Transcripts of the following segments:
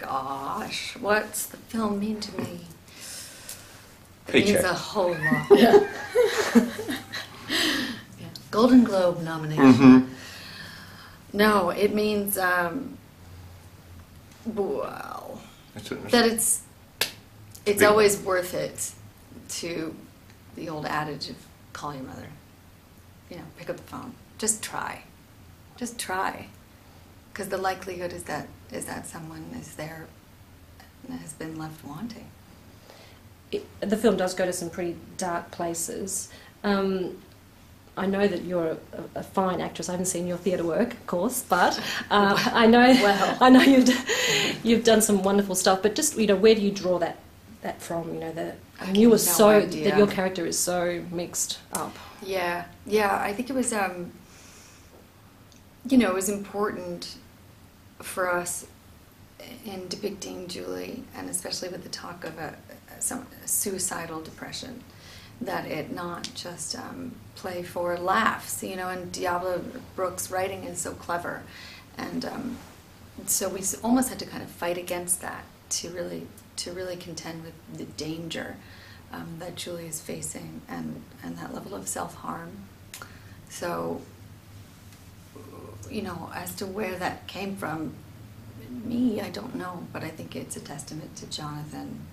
gosh, what's the film mean to me? It Paycheck. means a whole lot. Yeah. Golden Globe nomination. Mm-hmm. No, it means, well, that it's always worth it to the old adage of call your mother. You know, pick up the phone. Just try. Just try. Because the likelihood is that someone is there and has been left wanting. The film does go to some pretty dark places. I know that you're a fine actress. I haven't seen your theatre work, of course, but I know you've done some wonderful stuff. But just, you know, where do you draw that from? You know, that your character is so mixed up. Yeah. I think it was, you know, it was important for us in depicting Julie, and especially with the talk of some suicidal depression, that it not just play for laughs, you know. And Diablo Brooks' writing is so clever, and so we almost had to kind of fight against that to really contend with the danger that Julie is facing, and that level of self-harm. So, you know, as to where that came from, me, I don't know, but I think it's a testament to Jonathan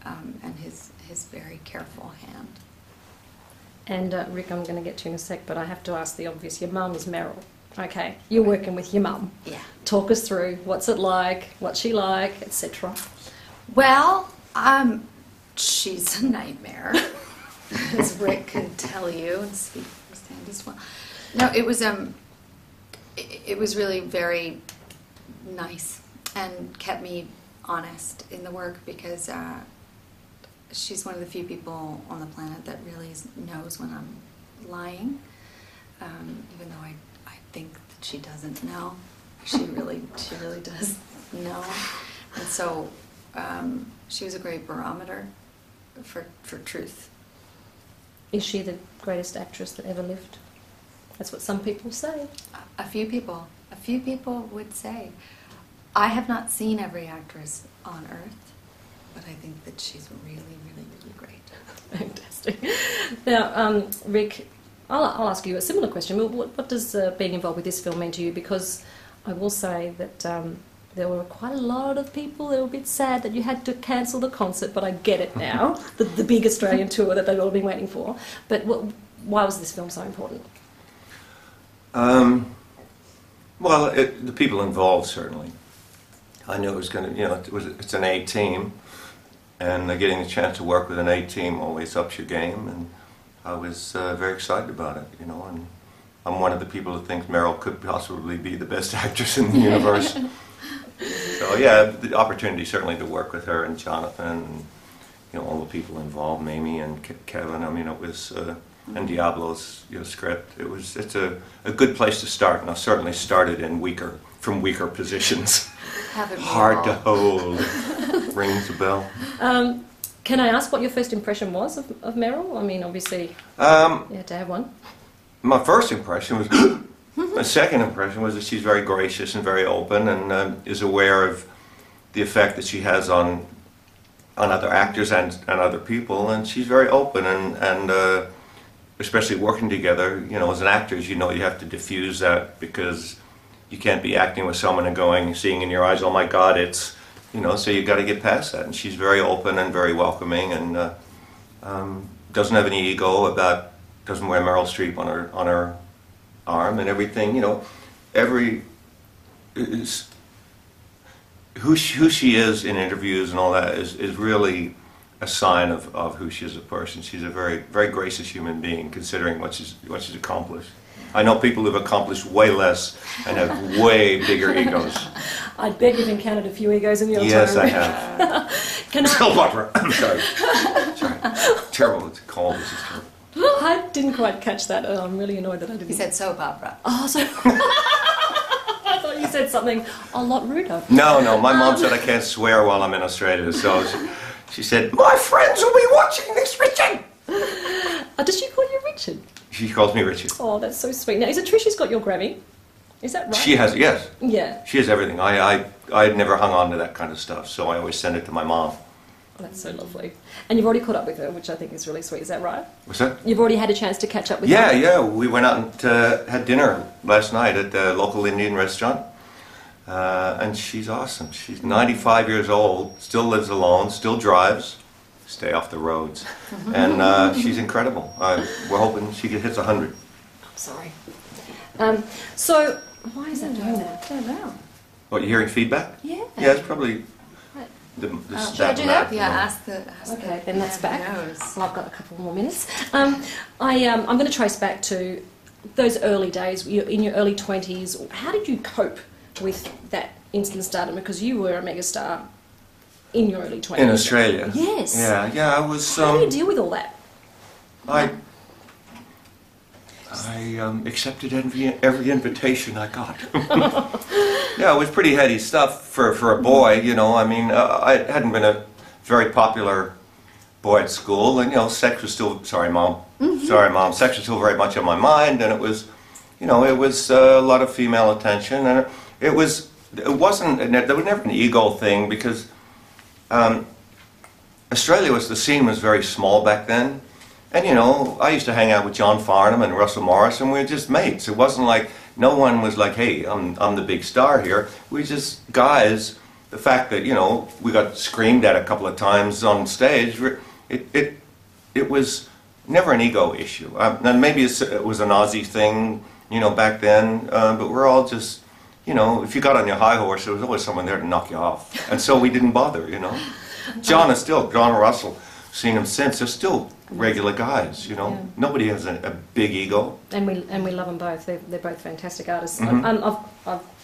and his very careful hand. And Rick, I'm going to get to you in a sec, but I have to ask the obvious. Your mum is Meryl. Okay, you're working with your mum. Yeah. Talk us through what's it like, what's she like, etc. Well, she's a nightmare, as Rick can tell you and speak firsthand as well. No, it was really very nice and kept me honest in the work, because she's one of the few people on the planet that really knows when I'm lying, even though I think that she doesn't know. She really does know. And so she was a great barometer for truth. Is she the greatest actress that ever lived? That's what some people say. A few people would say. I have not seen every actress on earth, but I think that she's really, really, really great. Fantastic. Now, Rick, I'll ask you a similar question. What does being involved with this film mean to you? Because I will say that there were quite a lot of people that were a bit sad that you had to cancel the concert, but I get it now, the big Australian tour that they've all been waiting for. But why was this film so important? Well, the people involved, certainly. I knew it was going to, you know, it's an A team, and getting the chance to work with an A team always ups your game, and I was very excited about it, you know. And I'm one of the people who thinks Meryl could possibly be the best actress in the universe. So yeah, the opportunity certainly to work with her and Jonathan, and, you know, all the people involved, Mamie and Kevin. I mean, it was. And Diablo's, you know, script. It's a good place to start, and I certainly started from weaker positions. Hard to hold. Rings a bell. Can I ask what your first impression was of Meryl? I mean, obviously, you had to have one. My first impression was. My second impression was that she's very gracious and very open, and is aware of the effect that she has on other actors and other people, and she's very open and. Especially working together, you know, as an actor, you know, you have to diffuse that, because you can't be acting with someone and seeing in your eyes, oh my God, it's, you know, so you got to get past that. And she's very open and very welcoming, and doesn't have any ego doesn't wear Meryl Streep on her arm and everything, you know, who she is in interviews and all that is really a sign of who she is as a person. She's a very, very gracious human being, considering what she's accomplished. I know people who've accomplished way less and have way bigger egos. I bet you've encountered a few egos in your time. Yes, I have. I'm sorry. Terrible. It's cold. This is terrible. I didn't quite catch that. I'm really annoyed that I didn't. You said soap opera. Oh, so I thought you said something a lot ruder. No. My mom said I can't swear while I'm in Australia, so she said, my friends will be watching this, Richard! Does she call you Richard? She calls me Richard. Oh, that's so sweet. Now, is it true she's got your Grammy? Is that right? She has, yes. Yeah. She has everything. I had never hung on to that kind of stuff, so I always send it to my mom. Oh, that's so lovely. And you've already caught up with her, which I think is really sweet. Is that right? What's that? You've already had a chance to catch up with Yeah, her? yeah. We went out and had dinner last night at the local Indian restaurant. And she's awesome. She's 95 years old, still lives alone, still drives. Stay off the roads. And she's incredible. We're hoping she hits 100. Sorry. So, why is that doing that? I don't know. What, you hearing feedback? Yeah. Yeah, it's probably Right. the Should I do that? Yeah, ask the. Okay, then that's back. Knows. Well, I've got a couple more minutes. I'm going to trace back to those early days, in your early 20s. How did you cope with that instant stardom? Because you were a megastar in your early 20s. In Australia? Yes. Yeah, I was... How do you deal with all that? I accepted every invitation I got. Yeah, it was pretty heady stuff for a boy, you know. I mean, I hadn't been a very popular boy at school, and, you know, sex was still... Sorry, Mom. Sorry, Mom. Sex was still very much on my mind, and it was, you know, it was a lot of female attention, and it wasn't... There was never an ego thing, because Australia the scene was very small back then. And, you know, I used to hang out with John Farnham and Russell Morris, and we were just mates. It wasn't like, no one was like, hey, I'm the big star here. We were just guys. The fact that, you know, we got screamed at a couple of times on stage, it was never an ego issue. And maybe it was an Aussie thing, you know, back then, but we're all just, you know, if you got on your high horse, there was always someone there to knock you off. And so we didn't bother, you know. John Russell, seen him since, they're still regular guys, you know. Yeah. Nobody has a big ego. And we love them both. They're both fantastic artists. I've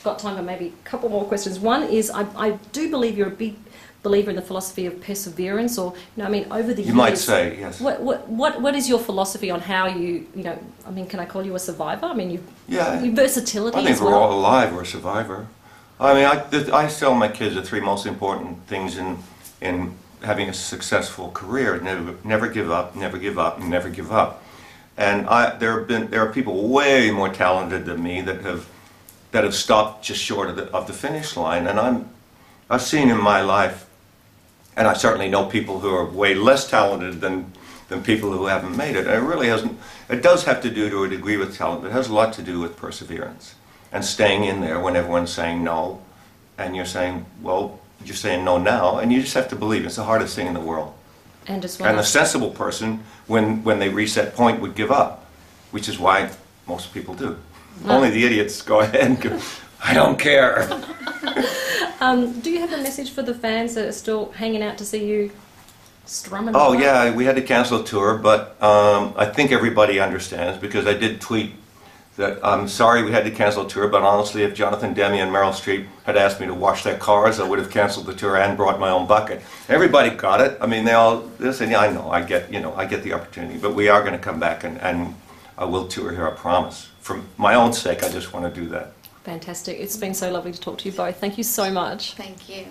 got time for maybe a couple more questions. One is, I do believe you're a big believer in the philosophy of perseverance, or, you know, I mean, over the years... You might say, yes. What is your philosophy on how you know, I mean, can I call you a survivor? I mean, your versatility I think as well. we're all alive, we're a survivor. I mean, I tell my kids the three most important things in having a successful career: never give up, never give up, and never give up. And there are people way more talented than me that have stopped just short of the finish line. And I've seen in my life, and I certainly know people who are way less talented than people who haven't made it. And it really hasn't. It does have to do to a degree with talent, but it has a lot to do with perseverance and staying in there when everyone's saying no, and you're saying, well, you're saying no now, and you just have to believe. It's the hardest thing in the world. And a sensible person, when they reach that point, would give up, which is why most people do. Only the idiots go ahead and go, I don't care. Do you have a message for the fans that are still hanging out to see you strumming? Oh, yeah, we had to cancel a tour, but I think everybody understands, because I did tweet that I'm sorry we had to cancel a tour, but honestly, if Jonathan Demme and Meryl Streep had asked me to wash their cars, I would have canceled the tour and brought my own bucket. Everybody got it. I mean, they said, yeah, I know, I get the opportunity, but we are going to come back, and I will tour here, I promise. For my own sake, I just want to do that. Fantastic. It's been so lovely to talk to you both. Thank you so much. Thank you.